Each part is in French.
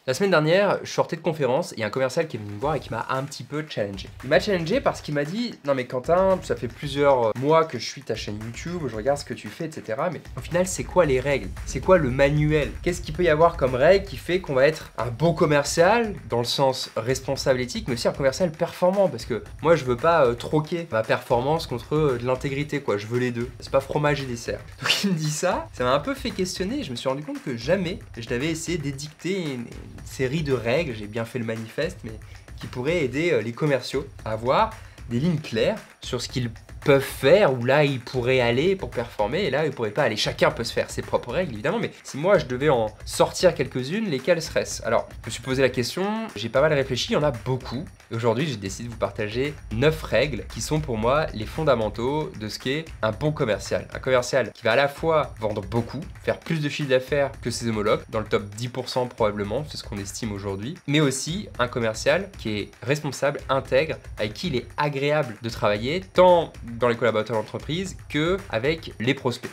La semaine dernière, je sortais de conférence et il y a un commercial qui est venu me voir et qui m'a un petit peu challengé. Il m'a challengé parce qu'il m'a dit « Non mais Quentin, ça fait plusieurs mois que je suis ta chaîne YouTube, je regarde ce que tu fais, etc. Mais au final, c'est quoi les règles? C'est quoi le manuel? Qu'est-ce qu'il peut y avoir comme règle qui fait qu'on va être un bon commercial, dans le sens responsable, éthique, mais aussi un commercial performant? Parce que moi, je veux pas troquer ma performance contre de l'intégrité, quoi. Je veux les deux. C'est pas fromage et dessert. » Donc il me dit ça m'a un peu fait questionner et je me suis rendu compte que jamais je n'avais essayé d'édicter une série de règles, j'ai bien fait le manifeste, mais qui pourraient aider les commerciaux à avoir des lignes claires sur ce qu'ils peuvent faire, où là ils pourraient aller pour performer, et là ils pourraient pas aller. Chacun peut se faire ses propres règles évidemment, mais si moi je devais en sortir quelques-unes, lesquelles seraient-ce? Alors, je me suis posé la question, j'ai pas mal réfléchi, il y en a beaucoup. Et aujourd'hui, j'ai décidé de vous partager 9 règles qui sont pour moi les fondamentaux de ce qu'est un bon commercial. Un commercial qui va à la fois vendre beaucoup, faire plus de chiffre d'affaires que ses homologues, dans le top 10% probablement, c'est ce qu'on estime aujourd'hui, mais aussi un commercial qui est responsable, intègre, avec qui il est agréable de travailler, tant dans les collaborateurs d'entreprise que avec les prospects.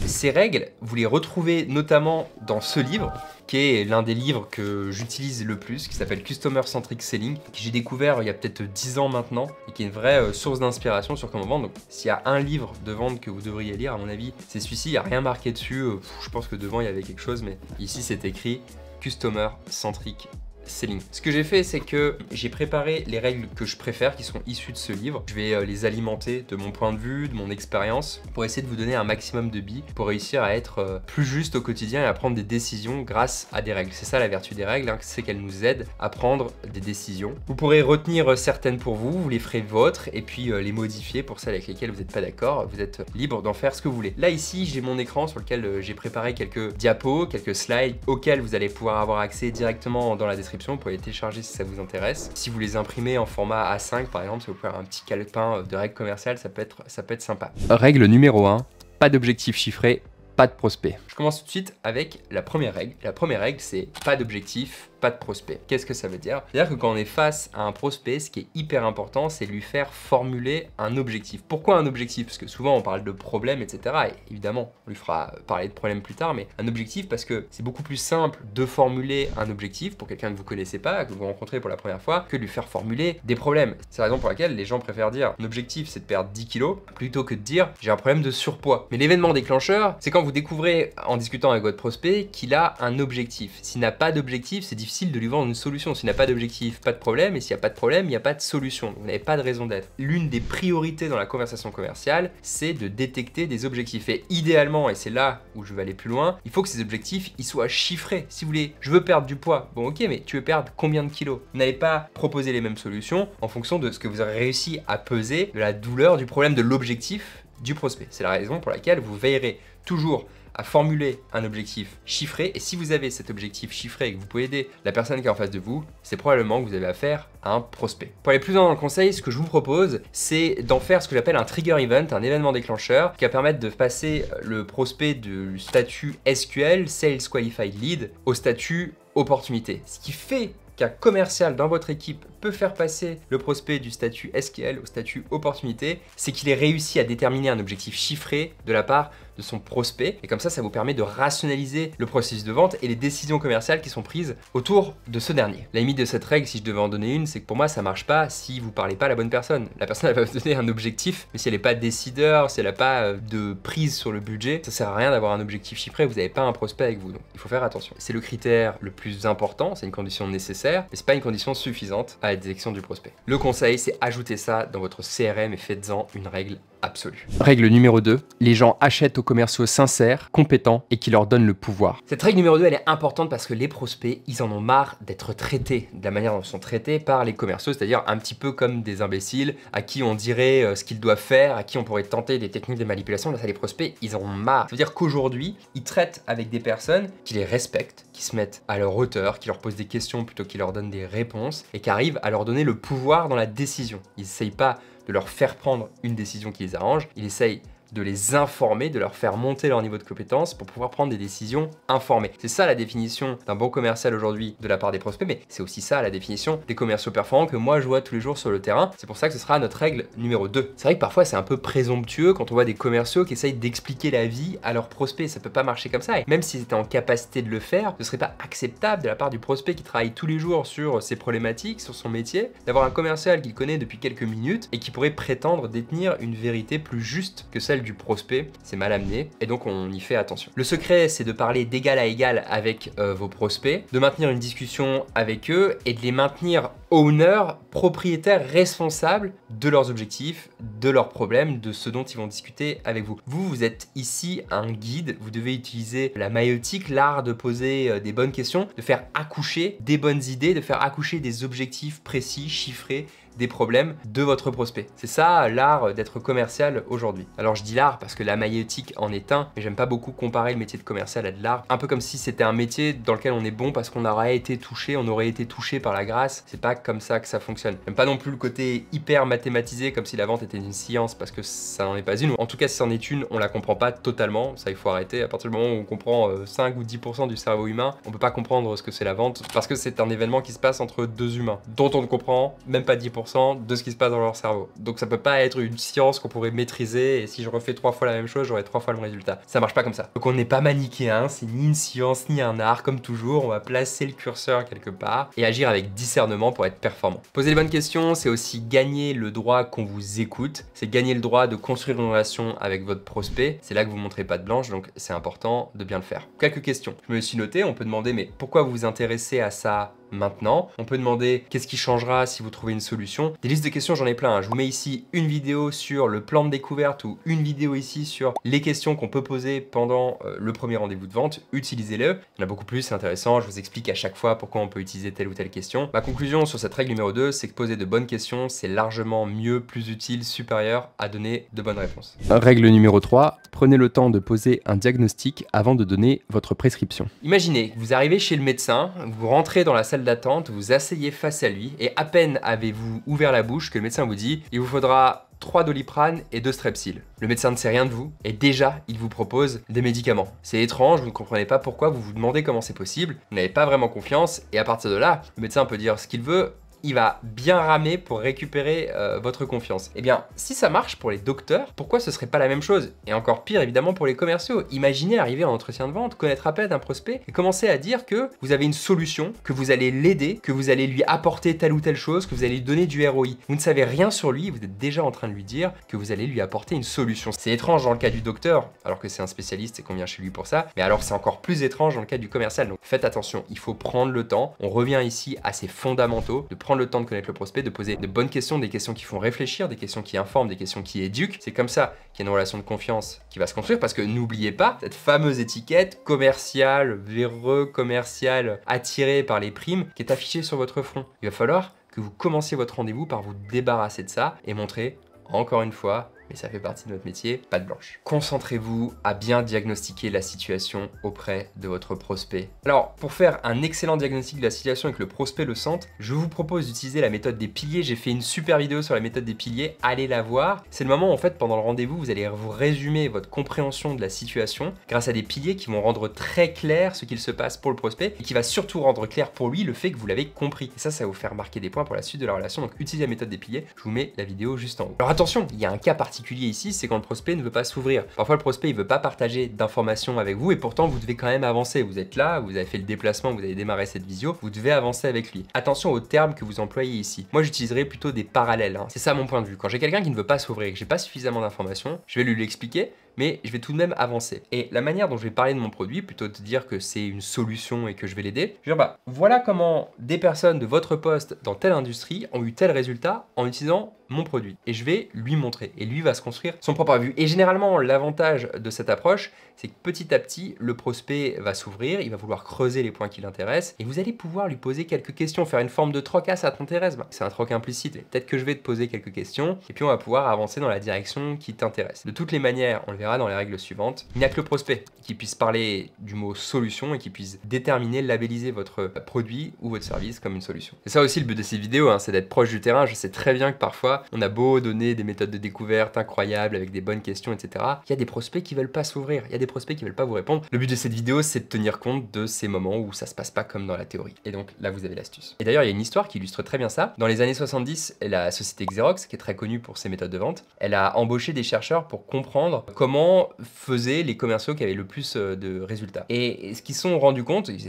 Ces règles, vous les retrouvez notamment dans ce livre, qui est l'un des livres que j'utilise le plus, qui s'appelle Customer Centric Selling, que j'ai découvert il y a peut-être 10 ans maintenant, et qui est une vraie source d'inspiration sur comment vendre. Donc s'il y a un livre de vente que vous devriez lire, à mon avis, c'est celui-ci, il n'y a rien marqué dessus, je pense que devant il y avait quelque chose, mais ici c'est écrit Customer Centric Selling. Ce que j'ai fait, c'est que j'ai préparé les règles que je préfère, qui sont issues de ce livre. Je vais les alimenter de mon point de vue, de mon expérience, pour essayer de vous donner un maximum de billes, pour réussir à être plus juste au quotidien et à prendre des décisions grâce à des règles. C'est ça la vertu des règles, hein, c'est qu'elles nous aident à prendre des décisions. Vous pourrez retenir certaines pour vous, vous les ferez vôtres, et puis les modifier pour celles avec lesquelles vous n'êtes pas d'accord. Vous êtes libre d'en faire ce que vous voulez. Là ici, j'ai mon écran sur lequel j'ai préparé quelques diapos, quelques slides, auxquels vous allez pouvoir avoir accès directement dans la description. Vous pouvez les télécharger si ça vous intéresse. Si vous les imprimez en format A5 par exemple, si vous pouvez faire un petit calepin de règles commerciales, ça peut être sympa. Règle numéro 1, pas d'objectif chiffré, pas de prospect. Je commence tout de suite avec la première règle. La première règle, c'est pas d'objectif, pas de prospect. Qu'est-ce que ça veut dire? C'est-à-dire que quand on est face à un prospect, ce qui est hyper important, c'est lui faire formuler un objectif. Pourquoi un objectif? Parce que souvent on parle de problèmes, etc. Et évidemment, on lui fera parler de problèmes plus tard, mais un objectif parce que c'est beaucoup plus simple de formuler un objectif pour quelqu'un que vous connaissez pas, que vous rencontrez pour la première fois, que de lui faire formuler des problèmes. C'est la raison pour laquelle les gens préfèrent dire un objectif c'est de perdre 10 kilos plutôt que de dire j'ai un problème de surpoids. Mais l'événement déclencheur, c'est quand vous découvrez en discutant avec votre prospect qu'il a un objectif. S'il n'a pas d'objectif, c'est difficile de lui vendre une solution. S'il n'a pas d'objectif, pas de problème, et s'il n'y a pas de problème, il n'y a pas de solution. Vous n'avez pas de raison d'être. L'une des priorités dans la conversation commerciale, c'est de détecter des objectifs. Et idéalement, et c'est là où je vais aller plus loin, il faut que ces objectifs, ils soient chiffrés. Si vous voulez, je veux perdre du poids. Bon ok, mais tu veux perdre combien de kilos? Vous n'allez pas proposer les mêmes solutions en fonction de ce que vous aurez réussi à peser, de la douleur, du problème, de l'objectif du prospect. C'est la raison pour laquelle vous veillerez toujours à formuler un objectif chiffré, et si vous avez cet objectif chiffré et que vous pouvez aider la personne qui est en face de vous, c'est probablement que vous avez affaire à un prospect. Pour aller plus loin dans le conseil, ce que je vous propose, c'est d'en faire ce que j'appelle un trigger event, un événement déclencheur, qui va permettre de passer le prospect du statut SQL, Sales Qualified Lead, au statut opportunité. Ce qui fait qu'un commercial dans votre équipe peut faire passer le prospect du statut SQL au statut opportunité, c'est qu'il ait réussi à déterminer un objectif chiffré de la part de son prospect. Et comme ça vous permet de rationaliser le processus de vente et les décisions commerciales qui sont prises autour de ce dernier. La limite de cette règle, si je devais en donner une, c'est que pour moi, ça marche pas si vous parlez pas à la bonne personne. La personne, elle va vous donner un objectif, mais si elle n'est pas décideur, si elle n'a pas de prise sur le budget, ça sert à rien d'avoir un objectif chiffré, vous n'avez pas un prospect avec vous. Donc, il faut faire attention. C'est le critère le plus important, c'est une condition nécessaire, mais c'est pas une condition suffisante à la détection du prospect. Le conseil, c'est ajouter ça dans votre CRM et faites-en une règle absolue. Règle numéro 2, les gens achètent aux commerciaux sincères, compétents et qui leur donnent le pouvoir. Cette règle numéro 2, elle est importante parce que les prospects, ils en ont marre d'être traités de la manière dont ils sont traités par les commerciaux, c'est-à-dire un petit peu comme des imbéciles à qui on dirait ce qu'ils doivent faire, à qui on pourrait tenter des techniques de manipulation. Là, ça, les prospects, ils en ont marre. Ça veut dire qu'aujourd'hui, ils traitent avec des personnes qui les respectent, qui se mettent à leur hauteur, qui leur posent des questions plutôt qu'ils leur donnent des réponses et qui arrivent à leur donner le pouvoir dans la décision. Ils n'essayent pas de leur faire prendre une décision qui les arrange, ils essayent de les informer, de leur faire monter leur niveau de compétence pour pouvoir prendre des décisions informées. C'est ça la définition d'un bon commercial aujourd'hui de la part des prospects, mais c'est aussi ça la définition des commerciaux performants que moi je vois tous les jours sur le terrain. C'est pour ça que ce sera notre règle numéro 2. C'est vrai que parfois c'est un peu présomptueux quand on voit des commerciaux qui essayent d'expliquer la vie à leurs prospects. Ça peut pas marcher comme ça. Et même s'ils étaient en capacité de le faire, ce serait pas acceptable de la part du prospect qui travaille tous les jours sur ses problématiques, sur son métier, d'avoir un commercial qu'il connaît depuis quelques minutes et qui pourrait prétendre détenir une vérité plus juste que celle du prospect. C'est mal amené et donc on y fait attention. Le secret, c'est de parler d'égal à égal avec vos prospects, de maintenir une discussion avec eux et de les maintenir owners, propriétaires responsables de leurs objectifs, de leurs problèmes, de ce dont ils vont discuter avec vous. Vous êtes ici un guide, vous devez utiliser la maïeutique, l'art de poser des bonnes questions, de faire accoucher des bonnes idées, de faire accoucher des objectifs précis, chiffrés, des problèmes de votre prospect. C'est ça l'art d'être commercial aujourd'hui. Alors je dis l'art parce que la maïeutique en est un, mais j'aime pas beaucoup comparer le métier de commercial à de l'art. Un peu comme si c'était un métier dans lequel on est bon parce qu'on aurait été touché par la grâce. C'est pas comme ça que ça fonctionne. J'aime pas non plus le côté hyper mathématisé comme si la vente était une science parce que ça n'en est pas une. En tout cas si c'en est une, on la comprend pas totalement. Ça il faut arrêter. À partir du moment où on comprend 5 ou 10% du cerveau humain, on peut pas comprendre ce que c'est la vente parce que c'est un événement qui se passe entre deux humains dont on ne comprend même pas 10% de ce qui se passe dans leur cerveau. Donc ça peut pas être une science qu'on pourrait maîtriser et si je refais 3 fois la même chose, j'aurai 3 fois le même résultat. Ça marche pas comme ça. Donc on n'est pas manichéen, c'est ni une science ni un art. Comme toujours, on va placer le curseur quelque part et agir avec discernement pour être performant. Poser les bonnes questions, c'est aussi gagner le droit qu'on vous écoute. C'est gagner le droit de construire une relation avec votre prospect. C'est là que vous montrez pas de blanche, donc c'est important de bien le faire. Quelques questions. Je me suis noté, on peut demander mais pourquoi vous vous intéressez à ça maintenant? On peut demander qu'est-ce qui changera si vous trouvez une solution. Des listes de questions, j'en ai plein. Je vous mets ici une vidéo sur le plan de découverte ou une vidéo ici sur les questions qu'on peut poser pendant le premier rendez-vous de vente. Utilisez-le. Il y en a beaucoup plus, c'est intéressant. Je vous explique à chaque fois pourquoi on peut utiliser telle ou telle question. Ma conclusion sur cette règle numéro 2, c'est que poser de bonnes questions, c'est largement mieux, plus utile, supérieur à donner de bonnes réponses. Règle numéro 3, prenez le temps de poser un diagnostic avant de donner votre prescription. Imaginez que vous arrivez chez le médecin, vous rentrez dans la salle d'attente, vous asseyez face à lui et à peine avez-vous ouvert la bouche que le médecin vous dit il vous faudra 3 Doliprane et 2 Strepsil. Le médecin ne sait rien de vous et déjà il vous propose des médicaments. C'est étrange, vous ne comprenez pas pourquoi, vous vous demandez comment c'est possible, vous n'avez pas vraiment confiance et à partir de là, le médecin peut dire ce qu'il veut, il va bien ramer pour récupérer votre confiance. Eh bien, si ça marche pour les docteurs, pourquoi ce serait pas la même chose? Et encore pire, évidemment, pour les commerciaux. Imaginez arriver en entretien de vente, connaître à peine un prospect et commencer à dire que vous avez une solution, que vous allez l'aider, que vous allez lui apporter telle ou telle chose, que vous allez lui donner du ROI. Vous ne savez rien sur lui, vous êtes déjà en train de lui dire que vous allez lui apporter une solution. C'est étrange dans le cas du docteur, alors que c'est un spécialiste et qu'on vient chez lui pour ça, mais alors c'est encore plus étrange dans le cas du commercial. Donc faites attention, il faut prendre le temps. On revient ici à ces fondamentaux, de prendre le temps de connaître le prospect, de poser de bonnes questions, des questions qui font réfléchir, des questions qui informent, des questions qui éduquent. C'est comme ça qu'il y a une relation de confiance qui va se construire parce que n'oubliez pas cette fameuse étiquette commerciale, véreux, commercial, attiré par les primes qui est affichée sur votre front. Il va falloir que vous commenciez votre rendez-vous par vous débarrasser de ça et montrer, encore une fois, mais ça fait partie de notre métier, patte blanche. Concentrez-vous à bien diagnostiquer la situation auprès de votre prospect. Alors, pour faire un excellent diagnostic de la situation et que le prospect le sente, je vous propose d'utiliser la méthode des piliers. J'ai fait une super vidéo sur la méthode des piliers, allez la voir. C'est le moment, en fait, pendant le rendez-vous, vous allez vous résumer votre compréhension de la situation grâce à des piliers qui vont rendre très clair ce qu'il se passe pour le prospect et qui va surtout rendre clair pour lui le fait que vous l'avez compris. Et ça va vous faire marquer des points pour la suite de la relation. Donc, utilisez la méthode des piliers. Je vous mets la vidéo juste en haut. Alors attention, il y a un cas particulier ici, c'est quand le prospect ne veut pas s'ouvrir. Parfois le prospect il veut pas partager d'informations avec vous et pourtant vous devez quand même avancer. Vous êtes là, vous avez fait le déplacement, vous avez démarré cette visio, vous devez avancer avec lui. Attention aux termes que vous employez ici. Moi j'utiliserai plutôt des parallèles, hein. C'est ça mon point de vue. Quand j'ai quelqu'un qui ne veut pas s'ouvrir et que j'ai pas suffisamment d'informations, je vais lui l'expliquer, mais je vais tout de même avancer. Et la manière dont je vais parler de mon produit, plutôt de dire que c'est une solution et que je vais l'aider, je vais dire bah voilà comment des personnes de votre poste dans telle industrie ont eu tel résultat en utilisant mon produit. Et je vais lui montrer. Et lui va se construire son propre vue. Et généralement, l'avantage de cette approche, c'est que petit à petit, le prospect va s'ouvrir, il va vouloir creuser les points qui l'intéressent et vous allez pouvoir lui poser quelques questions, faire une forme de troc. Ah, ça t'intéresse? Bah, c'est un troc implicite. Peut-être que je vais te poser quelques questions et puis on va pouvoir avancer dans la direction qui t'intéresse. De toutes les manières, on le verra verra dans les règles suivantes. Il n'y a que le prospect qui puisse parler du mot solution et qui puisse déterminer, labelliser votre produit ou votre service comme une solution. C'est ça aussi le but de ces vidéos, hein, c'est d'être proche du terrain. Je sais très bien que parfois, on a beau donner des méthodes de découverte incroyables avec des bonnes questions, etc. Il y a des prospects qui veulent pas s'ouvrir, il y a des prospects qui veulent pas vous répondre. Le but de cette vidéo, c'est de tenir compte de ces moments où ça se passe pas comme dans la théorie. Et donc là, vous avez l'astuce. Et d'ailleurs, il y a une histoire qui illustre très bien ça. Dans les années 70, la société Xerox, qui est très connue pour ses méthodes de vente, elle a embauché des chercheurs pour comprendre comment faisaient les commerciaux qui avaient le plus de résultats. Et ce qu'ils se sont rendus compte, ils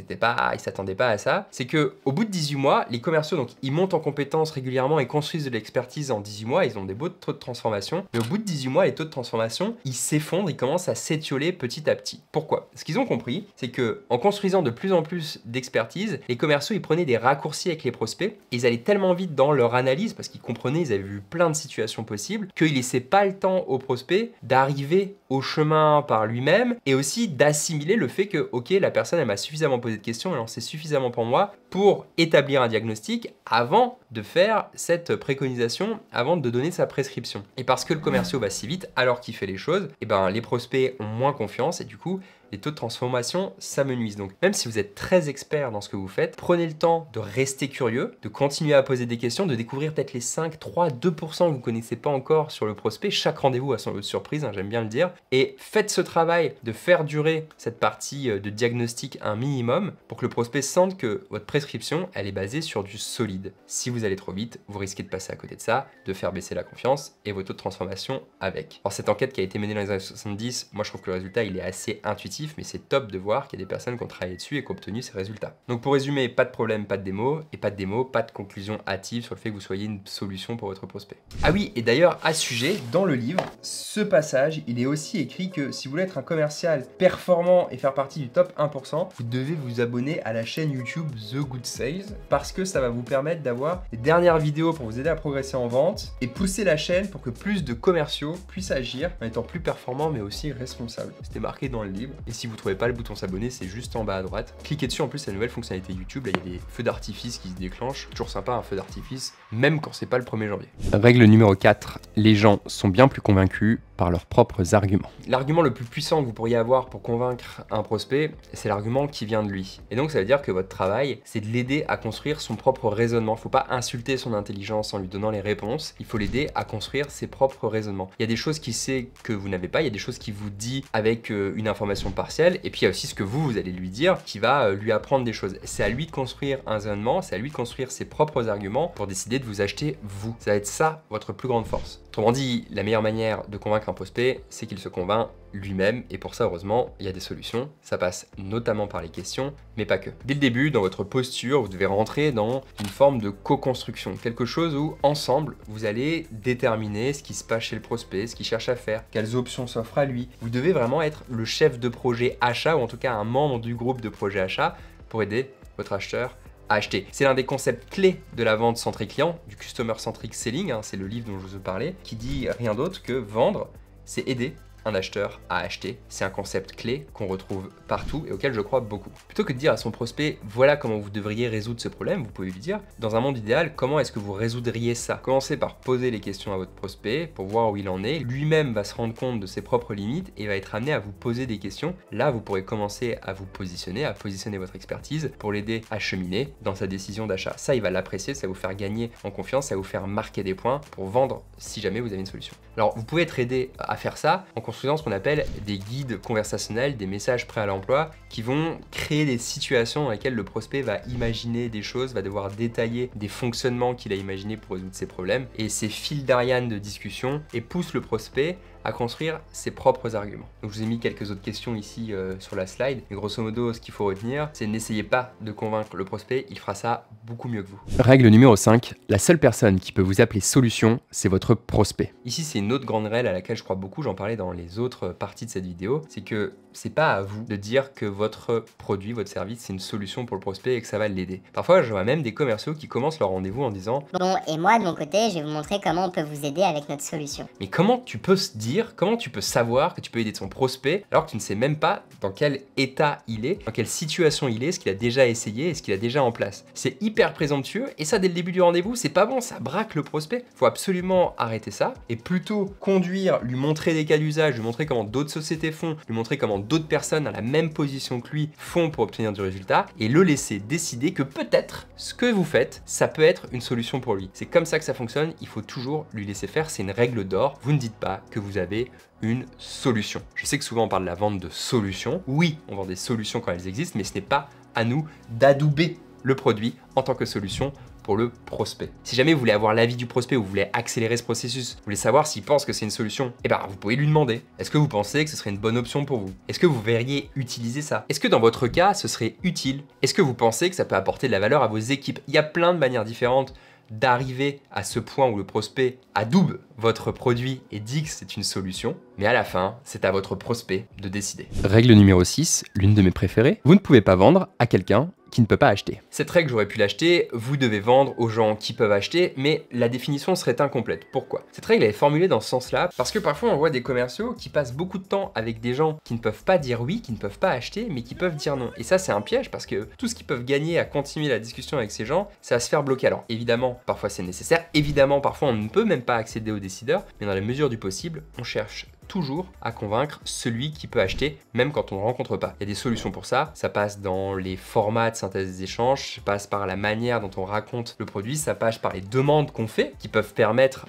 s'attendaient pas à ça, c'est que au bout de 18 mois, les commerciaux, donc ils montent en compétences régulièrement et construisent de l'expertise en 18 mois, ils ont des beaux taux de transformation, mais au bout de 18 mois, les taux de transformation, ils s'effondrent, ils commencent à s'étioler petit à petit. Pourquoi? Ce qu'ils ont compris, c'est que en construisant de plus en plus d'expertise, les commerciaux, ils prenaient des raccourcis avec les prospects, et ils allaient tellement vite dans leur analyse, parce qu'ils comprenaient, ils avaient vu plein de situations possibles, qu'ils laissaient pas le temps au prospect d'arriver au chemin par lui-même, et aussi d'assimiler le fait que, ok, la personne, elle m'a suffisamment posé de questions, elle en sait suffisamment pour moi, pour établir un diagnostic avant de faire cette préconisation, avant de donner sa prescription. Et parce que le commercial va si vite, alors qu'il fait les choses, et ben les prospects ont moins confiance, et du coup, les taux de transformation s'amenuisent. Donc même si vous êtes très expert dans ce que vous faites, prenez le temps de rester curieux, de continuer à poser des questions, de découvrir peut-être les 5, 3, 2% que vous ne connaissez pas encore sur le prospect. Chaque rendez-vous a son lot de surprise, hein, j'aime bien le dire. Et faites ce travail de faire durer cette partie de diagnostic un minimum pour que le prospect sente que votre prescription, elle est basée sur du solide. Si vous allez trop vite, vous risquez de passer à côté de ça, de faire baisser la confiance et vos taux de transformation avec. Alors cette enquête qui a été menée dans les années 70, moi je trouve que le résultat il est assez intuitif, mais c'est top de voir qu'il y a des personnes qui ont travaillé dessus et qui ont obtenu ces résultats. Donc pour résumer, pas de problème, pas de démo, et pas de démo, pas de conclusion hâtive sur le fait que vous soyez une solution pour votre prospect. Ah oui, et d'ailleurs à ce sujet, dans le livre, ce passage, il est aussi écrit que si vous voulez être un commercial performant et faire partie du top 1%, vous devez vous abonner à la chaîne YouTube The Good Sales, parce que ça va vous permettre d'avoir les dernières vidéos pour vous aider à progresser en vente et pousser la chaîne pour que plus de commerciaux puissent agir en étant plus performants mais aussi responsables. C'était marqué dans le livre. Et si vous ne trouvez pas le bouton s'abonner, c'est juste en bas à droite. Cliquez dessus, en plus c'est la nouvelle fonctionnalité YouTube, là il y a des feux d'artifice qui se déclenchent. Toujours sympa un feu d'artifice, même quand c'est pas le 1er janvier. Règle numéro 4, les gens sont bien plus convaincus par leurs propres arguments. L'argument le plus puissant que vous pourriez avoir pour convaincre un prospect, c'est l'argument qui vient de lui. Et donc ça veut dire que votre travail, c'est de l'aider à construire son propre raisonnement. Il ne faut pas insulter son intelligence en lui donnant les réponses, il faut l'aider à construire ses propres raisonnements. Il y a des choses qu'il sait que vous n'avez pas, il y a des choses qu'il vous dit avec une information partielle, et puis il y a aussi ce que vous allez lui dire qui va lui apprendre des choses. C'est à lui de construire un raisonnement, c'est à lui de construire ses propres arguments pour décider de vous acheter vous. Ça va être ça votre plus grande force. Autrement dit, la meilleure manière de convaincre un prospect, c'est qu'il se convainc lui-même, et pour ça, heureusement, il y a des solutions. Ça passe notamment par les questions, mais pas que. Dès le début, dans votre posture, vous devez rentrer dans une forme de co-construction, quelque chose où, ensemble, vous allez déterminer ce qui se passe chez le prospect, ce qu'il cherche à faire, quelles options s'offrent à lui. Vous devez vraiment être le chef de projet achat, ou en tout cas un membre du groupe de projet achat, pour aider votre acheteur à acheter. C'est l'un des concepts clés de la vente centrée client, du Customer Centric Selling, hein, c'est le livre dont je vous parlais, qui dit rien d'autre que vendre, c'est aider un acheteur à acheter. C'est un concept clé qu'on retrouve partout et auquel je crois beaucoup. Plutôt que de dire à son prospect, voilà comment vous devriez résoudre ce problème, vous pouvez lui dire, dans un monde idéal, comment est-ce que vous résoudriez ça? Commencez par poser les questions à votre prospect pour voir où il en est. Lui-même va se rendre compte de ses propres limites et va être amené à vous poser des questions. Là, vous pourrez commencer à vous positionner, à positionner votre expertise pour l'aider à cheminer dans sa décision d'achat. Ça, il va l'apprécier, ça va vous faire gagner en confiance, ça va vous faire marquer des points pour vendre si jamais vous avez une solution. Alors, vous pouvez être aidé à faire ça en construisant ce qu'on appelle des guides conversationnels, des messages prêts à l'emploi qui vont créer des situations dans lesquelles le prospect va imaginer des choses, va devoir détailler des fonctionnements qu'il a imaginés pour résoudre ses problèmes, et ces fils d'Ariane de discussion et poussent le prospect à construire ses propres arguments. Donc je vous ai mis quelques autres questions ici sur la slide, mais grosso modo ce qu'il faut retenir, c'est n'essayez pas de convaincre le prospect, il fera ça beaucoup mieux que vous. Règle numéro 5, la seule personne qui peut vous appeler solution, c'est votre prospect. Ici c'est une autre grande règle à laquelle je crois beaucoup, j'en parlais dans les autres parties de cette vidéo, c'est que c'est pas à vous de dire que votre produit, votre service, c'est une solution pour le prospect et que ça va l'aider. Parfois, je vois même des commerciaux qui commencent leur rendez-vous en disant « Bon, et moi, de mon côté, je vais vous montrer comment on peut vous aider avec notre solution. » Mais comment tu peux se dire dire comment tu peux savoir que tu peux aider ton prospect alors que tu ne sais même pas dans quel état il est, dans quelle situation il est, ce qu'il a déjà essayé et ce qu'il a déjà en place. C'est hyper présomptueux et ça dès le début du rendez-vous, c'est pas bon, ça braque le prospect. Faut absolument arrêter ça et plutôt conduire, lui montrer des cas d'usage, lui montrer comment d'autres sociétés font, lui montrer comment d'autres personnes à la même position que lui font pour obtenir du résultat et le laisser décider que peut-être ce que vous faites, ça peut être une solution pour lui. C'est comme ça que ça fonctionne, il faut toujours lui laisser faire, c'est une règle d'or. Vous ne dites pas que vous avez une solution. Je sais que souvent on parle de la vente de solutions. Oui, on vend des solutions quand elles existent, mais ce n'est pas à nous d'adouber le produit en tant que solution pour le prospect. Si jamais vous voulez avoir l'avis du prospect ou vous voulez accélérer ce processus, vous voulez savoir s'il pense que c'est une solution, eh ben vous pouvez lui demander. Est-ce que vous pensez que ce serait une bonne option pour vous? Est-ce que vous verriez utiliser ça? Est-ce que dans votre cas, ce serait utile? Est-ce que vous pensez que ça peut apporter de la valeur à vos équipes? Il y a plein de manières différentes d'arriver à ce point où le prospect adoube votre produit et dit que c'est une solution, mais à la fin, c'est à votre prospect de décider. Règle numéro 6, l'une de mes préférées, vous ne pouvez pas vendre à quelqu'un qui ne peut pas acheter. Cette règle, j'aurais pu l'acheter, vous devez vendre aux gens qui peuvent acheter, mais la définition serait incomplète. Pourquoi? Cette règle est formulée dans ce sens-là, parce que parfois on voit des commerciaux qui passent beaucoup de temps avec des gens qui ne peuvent pas dire oui, qui ne peuvent pas acheter, mais qui peuvent dire non. Et ça, c'est un piège, parce que tout ce qu'ils peuvent gagner à continuer la discussion avec ces gens, c'est à se faire bloquer. Alors évidemment, parfois c'est nécessaire, évidemment, parfois on ne peut même pas accéder aux décideurs, mais dans la mesure du possible, on cherche toujours à convaincre celui qui peut acheter, même quand on ne rencontre pas. Il y a des solutions pour ça. Ça passe dans les formats de synthèse des échanges, ça passe par la manière dont on raconte le produit, ça passe par les demandes qu'on fait qui peuvent permettre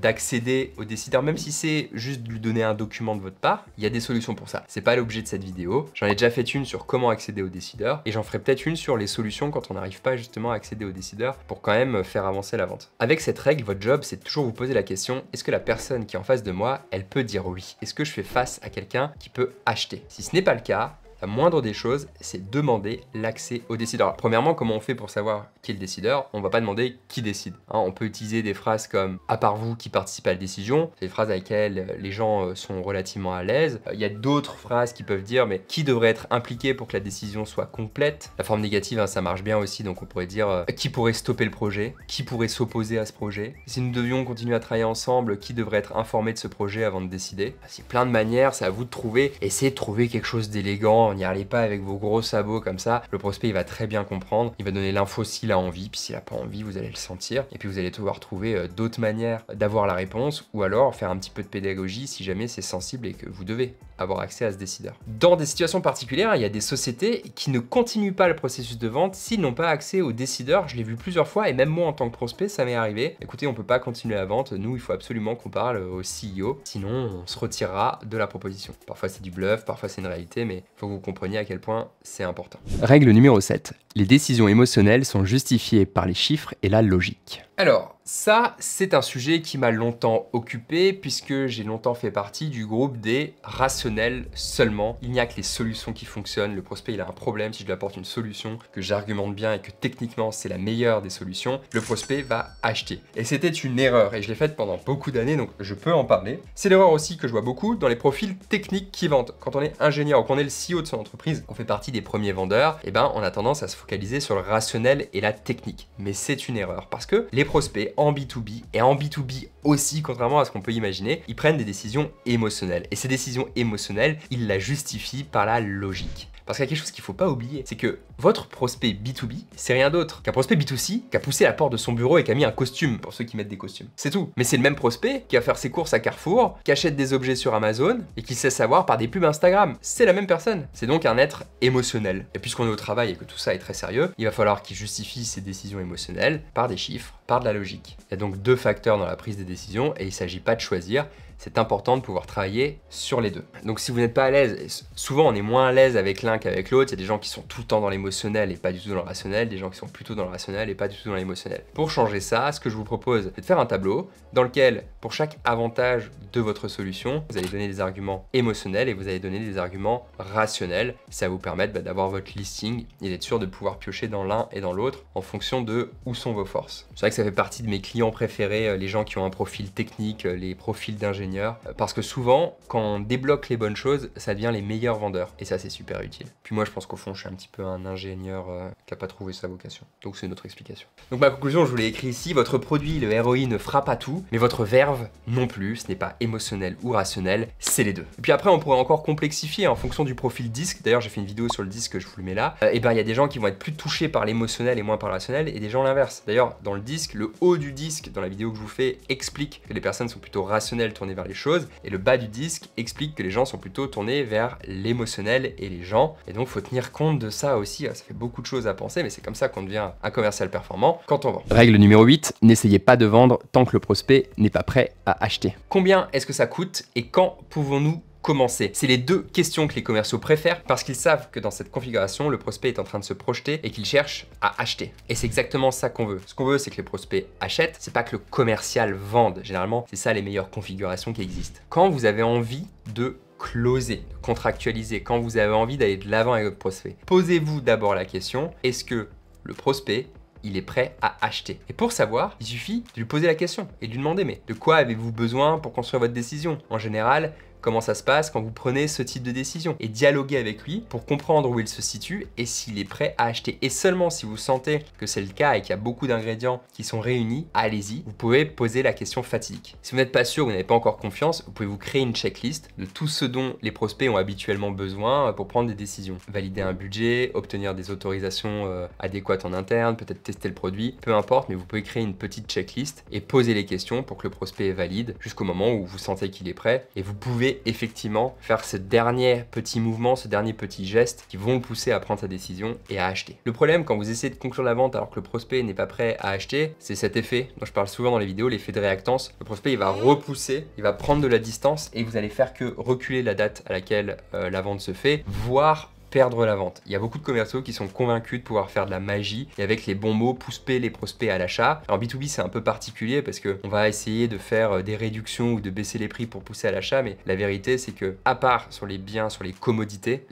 d'accéder au décideur, même si c'est juste de lui donner un document de votre part. Il y a des solutions pour ça. C'est pas l'objet de cette vidéo. J'en ai déjà fait une sur comment accéder au décideur et j'en ferai peut-être une sur les solutions quand on n'arrive pas justement à accéder au décideur pour quand même faire avancer la vente. Avec cette règle, votre job, c'est de toujours vous poser la question, est-ce que la personne qui est en face de moi, elle peut dire oui? Est-ce que je fais face à quelqu'un qui peut acheter? Si ce n'est pas le cas, la moindre des choses, c'est demander l'accès au décideur. Alors, premièrement, comment on fait pour savoir qui est le décideur? On va pas demander qui décide. On peut utiliser des phrases comme « à part vous qui participez à la décision », c'est des phrases avec lesquelles les gens sont relativement à l'aise. Il y a d'autres phrases qui peuvent dire « mais qui devrait être impliqué pour que la décision soit complète ?» La forme négative, ça marche bien aussi, donc on pourrait dire « qui pourrait stopper le projet ?» Qui pourrait s'opposer à ce projet? Si nous devions continuer à travailler ensemble, qui devrait être informé de ce projet avant de décider? C'est plein de manières, c'est à vous de trouver. Essayez de trouver quelque chose d'élégant. N'y allez pas avec vos gros sabots comme ça. Le prospect, il va très bien comprendre. Il va donner l'info s'il a envie, puis s'il n'a pas envie, vous allez le sentir. Et puis vous allez devoir trouver d'autres manières d'avoir la réponse ou alors faire un petit peu de pédagogie si jamais c'est sensible et que vous devez avoir accès à ce décideur. Dans des situations particulières, il y a des sociétés qui ne continuent pas le processus de vente s'ils n'ont pas accès au décideur. Je l'ai vu plusieurs fois et même moi en tant que prospect, ça m'est arrivé. Écoutez, on peut pas continuer la vente. Nous, il faut absolument qu'on parle au CEO. Sinon, on se retirera de la proposition. Parfois, c'est du bluff, parfois, c'est une réalité, mais il faut que vous compreniez à quel point c'est important. Règle numéro 7. Les décisions émotionnelles sont justifiées par les chiffres et la logique. Alors, ça, c'est un sujet qui m'a longtemps occupé puisque j'ai longtemps fait partie du groupe des rationnels seulement. Il n'y a que les solutions qui fonctionnent. Le prospect, il a un problème. Si je lui apporte une solution, que j'argumente bien et que techniquement, c'est la meilleure des solutions, le prospect va acheter. Et c'était une erreur et je l'ai faite pendant beaucoup d'années, donc je peux en parler. C'est l'erreur aussi que je vois beaucoup dans les profils techniques qui vendent. Quand on est ingénieur ou qu'on est le CEO de son entreprise, on fait partie des premiers vendeurs, et ben on a tendance à se focaliser sur le rationnel et la technique. Mais c'est une erreur parce que les prospects en B2B et en B2B aussi, contrairement à ce qu'on peut imaginer, ils prennent des décisions émotionnelles. Et ces décisions émotionnelles, ils la justifient par la logique. Parce qu'il y a quelque chose qu'il ne faut pas oublier, c'est que votre prospect B2B, c'est rien d'autre qu'un prospect B2C qui a poussé la porte de son bureau et qui a mis un costume, pour ceux qui mettent des costumes. C'est tout. Mais c'est le même prospect qui va faire ses courses à Carrefour, qui achète des objets sur Amazon et qui sait savoir par des pubs Instagram. C'est la même personne. C'est donc un être émotionnel. Et puisqu'on est au travail et que tout ça est très sérieux, il va falloir qu'il justifie ses décisions émotionnelles par des chiffres, par de la logique. Il y a donc deux facteurs dans la prise des décisions et il ne s'agit pas de choisir. C'est important de pouvoir travailler sur les deux. Donc si vous n'êtes pas à l'aise, souvent on est moins à l'aise avec l'un qu'avec l'autre, il y a des gens qui sont tout le temps dans l'émotionnel et pas du tout dans le rationnel, des gens qui sont plutôt dans le rationnel et pas du tout dans l'émotionnel. Pour changer ça, ce que je vous propose, c'est de faire un tableau dans lequel, pour chaque avantage de votre solution, vous allez donner des arguments émotionnels et vous allez donner des arguments rationnels. Ça va vous permettre d'avoir votre listing et d'être sûr de pouvoir piocher dans l'un et dans l'autre en fonction de où sont vos forces. C'est vrai que ça fait partie de mes clients préférés, les gens qui ont un profil technique, les profils d'ingénieurs, ingénieur, parce que souvent, quand on débloque les bonnes choses, ça devient les meilleurs vendeurs, et ça c'est super utile. Puis moi je pense qu'au fond je suis un petit peu un ingénieur qui n'a pas trouvé sa vocation, donc c'est une autre explication. Donc ma conclusion, je vous l'ai écrit ici, votre produit, le ROI ne fera pas tout, mais votre verve non plus, ce n'est pas émotionnel ou rationnel, c'est les deux. Et puis après on pourrait encore complexifier en fonction du profil disque, d'ailleurs j'ai fait une vidéo sur le disque, je vous le mets là, et ben il y a des gens qui vont être plus touchés par l'émotionnel et moins par le rationnel, et des gens l'inverse. D'ailleurs dans le disque, le haut du disque, dans la vidéo que je vous fais, explique que les personnes sont plutôt rationnelles, tournées vers les choses, et le bas du disque explique que les gens sont plutôt tournés vers l'émotionnel et les gens, et donc faut tenir compte de ça aussi. Ça fait beaucoup de choses à penser, mais c'est comme ça qu'on devient un commercial performant quand on vend. Règle numéro 8, n'essayez pas de vendre tant que le prospect n'est pas prêt à acheter. Combien est-ce que ça coûte et quand pouvons-nous commencer? C'est les deux questions que les commerciaux préfèrent parce qu'ils savent que dans cette configuration, le prospect est en train de se projeter et qu'il cherche à acheter. Et c'est exactement ça qu'on veut. Ce qu'on veut, c'est que les prospects achètent, c'est pas que le commercial vende. Généralement, c'est ça les meilleures configurations qui existent. Quand vous avez envie de closer, de contractualiser, quand vous avez envie d'aller de l'avant avec votre prospect, posez-vous d'abord la question, est-ce que le prospect il est prêt à acheter? Et pour savoir, il suffit de lui poser la question et de lui demander, mais de quoi avez-vous besoin pour construire votre décision? En général, comment ça se passe quand vous prenez ce type de décision? Et dialoguer avec lui pour comprendre où il se situe et s'il est prêt à acheter. Et seulement si vous sentez que c'est le cas et qu'il y a beaucoup d'ingrédients qui sont réunis, allez-y, vous pouvez poser la question fatidique. Si vous n'êtes pas sûr, vous n'avez pas encore confiance, vous pouvez vous créer une checklist de tout ce dont les prospects ont habituellement besoin pour prendre des décisions. Valider un budget, obtenir des autorisations adéquates en interne, peut-être tester le produit, peu importe, mais vous pouvez créer une petite checklist et poser les questions pour que le prospect est valide jusqu'au moment où vous sentez qu'il est prêt, et vous pouvez effectivement faire ce dernier petit mouvement, ce dernier petit geste qui vont le pousser à prendre sa décision et à acheter. Le problème quand vous essayez de conclure la vente alors que le prospect n'est pas prêt à acheter, c'est cet effet dont je parle souvent dans les vidéos, l'effet de réactance. Le prospect il va repousser, il va prendre de la distance et vous allez faire que reculer la date à laquelle la vente se fait, voire perdre la vente. Il y a beaucoup de commerciaux qui sont convaincus de pouvoir faire de la magie et avec les bons mots pousser les prospects à l'achat. En B2B c'est un peu particulier parce qu'on va essayer de faire des réductions ou de baisser les prix pour pousser à l'achat, mais la vérité c'est que à part sur les biens, sur les commodités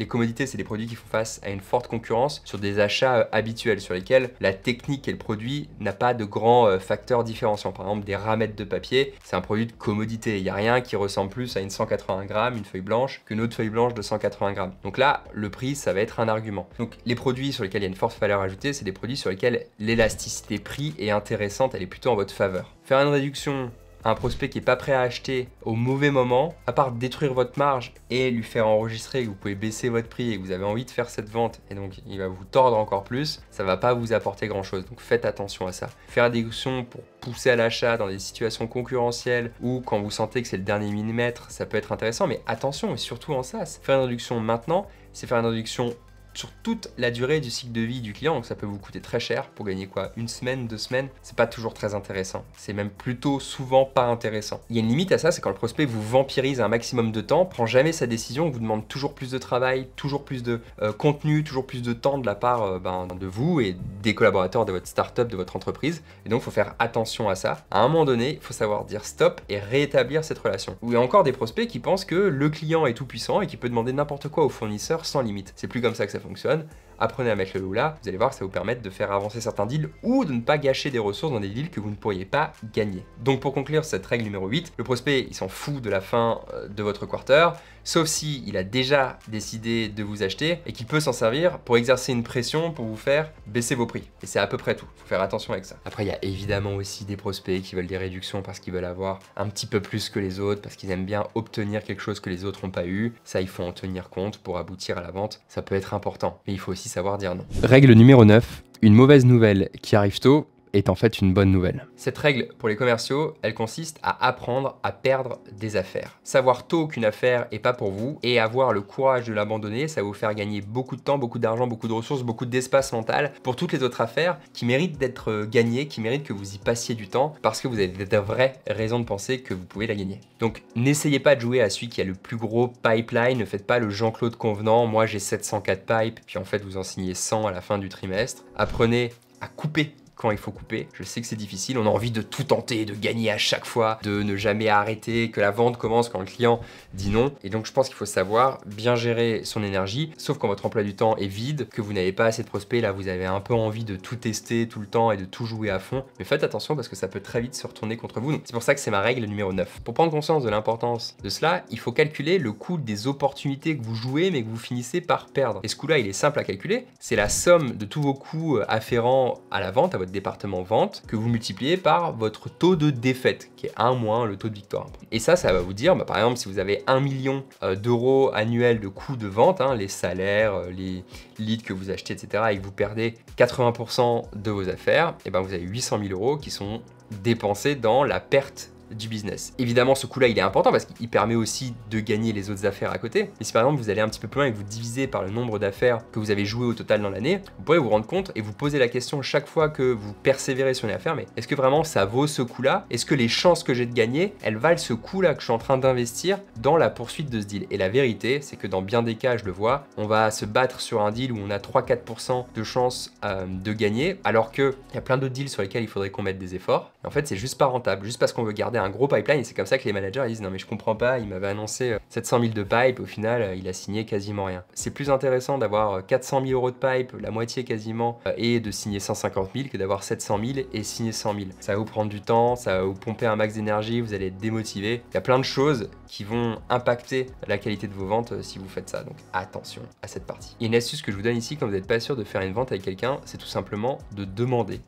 c'est des produits qui font face à une forte concurrence sur des achats habituels sur lesquels la technique et le produit n'a pas de grands facteurs différenciants. Par exemple des ramettes de papier, c'est un produit de commodité. Il n'y a rien qui ressemble plus à une 180 grammes, une feuille blanche, qu'une autre feuille blanche de 180 grammes. Donc là, le prix ça va être un argument. Donc les produits sur lesquels il y a une forte valeur ajoutée, c'est des produits sur lesquels l'élasticité prix est intéressante, elle est plutôt en votre faveur. Faire une réduction à un prospect qui n'est pas prêt à acheter au mauvais moment, à part détruire votre marge et lui faire enregistrer que vous pouvez baisser votre prix et que vous avez envie de faire cette vente et donc il va vous tordre encore plus, ça va pas vous apporter grand chose. Donc faites attention à ça. Faire des réductions pour pousser à l'achat dans des situations concurrentielles ou quand vous sentez que c'est le dernier millimètre, ça peut être intéressant, mais attention, et surtout en SaaS. Faire une réduction maintenant, c'est faire une réduction sur toute la durée du cycle de vie du client, donc ça peut vous coûter très cher pour gagner quoi, 1 semaine, 2 semaines, c'est pas toujours très intéressant, c'est même plutôt souvent pas intéressant. Il y a une limite à ça, c'est quand le prospect vous vampirise un maximum de temps, prend jamais sa décision, vous demande toujours plus de travail, toujours plus de contenu, toujours plus de temps de la part de vous et des collaborateurs de votre startup, de votre entreprise, et donc il faut faire attention à ça. À un moment donné, il faut savoir dire stop et rétablir cette relation. Ou il y a encore des prospects qui pensent que le client est tout puissant et qui peut demander n'importe quoi au fournisseur sans limite. C'est plus comme ça que ça fonctionne. Apprenez à mettre le loup là, vous allez voir que ça vous permettre de faire avancer certains deals ou de ne pas gâcher des ressources dans des deals que vous ne pourriez pas gagner. Donc pour conclure cette règle numéro 8, le prospect il s'en fout de la fin de votre quarter, sauf si il a déjà décidé de vous acheter et qu'il peut s'en servir pour exercer une pression pour vous faire baisser vos prix. Et c'est à peu près tout, faut faire attention avec ça. Après il y a évidemment aussi des prospects qui veulent des réductions parce qu'ils veulent avoir un petit peu plus que les autres, parce qu'ils aiment bien obtenir quelque chose que les autres n'ont pas eu. Ça il faut en tenir compte pour aboutir à la vente, ça peut être important, mais il faut aussi savoir dire non. Règle numéro 9, une mauvaise nouvelle qui arrive tôt est en fait une bonne nouvelle. Cette règle pour les commerciaux, elle consiste à apprendre à perdre des affaires. Savoir tôt qu'une affaire est pas pour vous et avoir le courage de l'abandonner, ça va vous faire gagner beaucoup de temps, beaucoup d'argent, beaucoup de ressources, beaucoup d'espace mental pour toutes les autres affaires qui méritent d'être gagnées, qui méritent que vous y passiez du temps parce que vous avez de vraies raisons de penser que vous pouvez la gagner. Donc n'essayez pas de jouer à celui qui a le plus gros pipeline, ne faites pas le Jean-Claude Convenant, moi j'ai 704 pipes, puis en fait vous en signez 100 à la fin du trimestre. Apprenez à couper quand il faut couper. Je sais que c'est difficile, on a envie de tout tenter, de gagner à chaque fois, de ne jamais arrêter, que la vente commence quand le client dit non. Et donc je pense qu'il faut savoir bien gérer son énergie, sauf quand votre emploi du temps est vide, que vous n'avez pas assez de prospects, là vous avez un peu envie de tout tester tout le temps et de tout jouer à fond. Mais faites attention parce que ça peut très vite se retourner contre vous. C'est pour ça que c'est ma règle numéro 9. Pour prendre conscience de l'importance de cela, il faut calculer le coût des opportunités que vous jouez mais que vous finissez par perdre. Et ce coût-là, il est simple à calculer. C'est la somme de tous vos coûts afférents à la vente, à votre département vente, que vous multipliez par votre taux de défaite, qui est 1 moins le taux de victoire. Et ça va vous dire, par exemple, si vous avez 1 million d'euros annuels de coûts de vente, les salaires, les leads que vous achetez, etc., et que vous perdez 80% de vos affaires, et ben vous avez 800 000 euros qui sont dépensés dans la perte du business. Évidemment, ce coût-là, il est important parce qu'il permet aussi de gagner les autres affaires à côté. Mais si par exemple, vous allez un petit peu plus loin et que vous divisez par le nombre d'affaires que vous avez joué au total dans l'année, vous pourrez vous rendre compte et vous poser la question chaque fois que vous persévérez sur une affaire, mais est-ce que vraiment ça vaut ce coût-là? Est-ce que les chances que j'ai de gagner, elles valent ce coût-là que je suis en train d'investir dans la poursuite de ce deal? Et la vérité, c'est que dans bien des cas, je le vois, on va se battre sur un deal où on a 3-4% de chances de gagner, alors qu'il y a plein d'autres deals sur lesquels il faudrait qu'on mette des efforts. Et en fait, c'est juste pas rentable, juste parce qu'on veut garder un gros pipeline, et c'est comme ça que les managers ils disent non mais je comprends pas, il m'avait annoncé 700 000 de pipe, au final il a signé quasiment rien. C'est plus intéressant d'avoir 400 000 euros de pipe, la moitié quasiment, et de signer 150 000 que d'avoir 700 000 et signer 100 000. Ça va vous prendre du temps, ça va vous pomper un max d'énergie, vous allez être démotivé. Il y a plein de choses qui vont impacter la qualité de vos ventes si vous faites ça, donc attention à cette partie. Il y a une astuce que je vous donne ici quand vous n'êtes pas sûr de faire une vente avec quelqu'un, c'est tout simplement de demander,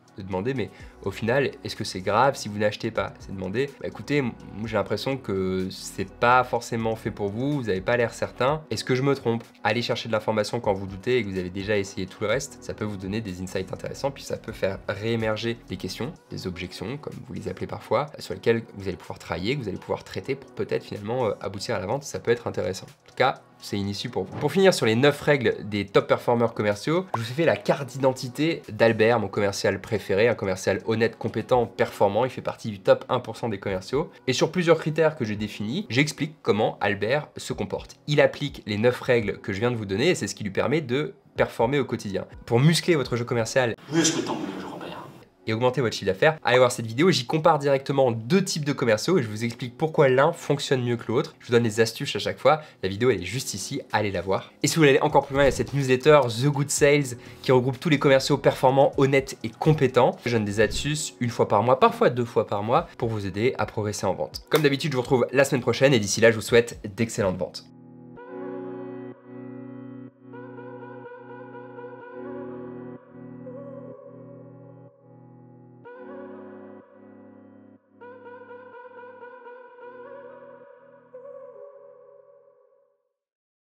mais au final, est-ce que c'est grave si vous n'achetez pas? C'est demander, écoutez, moi j'ai l'impression que c'est pas forcément fait pour vous, vous n'avez pas l'air certain, est-ce que je me trompe? Allez chercher de l'information quand vous doutez et que vous avez déjà essayé tout le reste, ça peut vous donner des insights intéressants, puis ça peut faire réémerger des questions, des objections, comme vous les appelez parfois, sur lesquelles vous allez pouvoir travailler, que vous allez pouvoir traiter pour peut-être finalement aboutir à la vente, ça peut être intéressant. En tout cas, c'est une issue pour vous. Pour finir sur les 9 règles des top performeurs commerciaux, je vous ai fait la carte d'identité d'Albert, mon commercial préféré, un commercial honnête, compétent, performant, il fait partie du top 1% des commerciaux. Et sur plusieurs critères que j'ai définis, j'explique comment Albert se comporte. Il applique les 9 règles que je viens de vous donner et c'est ce qui lui permet de performer au quotidien. Pour muscler votre jeu commercial, muscle ton jeu, Robert, et augmenter votre chiffre d'affaires, allez voir cette vidéo, j'y compare directement 2 types de commerciaux et je vous explique pourquoi l'un fonctionne mieux que l'autre. Je vous donne des astuces à chaque fois, la vidéo elle est juste ici, allez la voir. Et si vous voulez aller encore plus loin, il y a cette newsletter The Good Sales qui regroupe tous les commerciaux performants, honnêtes et compétents. Je donne des astuces 1 fois par mois, parfois 2 fois par mois pour vous aider à progresser en vente. Comme d'habitude, je vous retrouve la semaine prochaine et d'ici là, je vous souhaite d'excellentes ventes.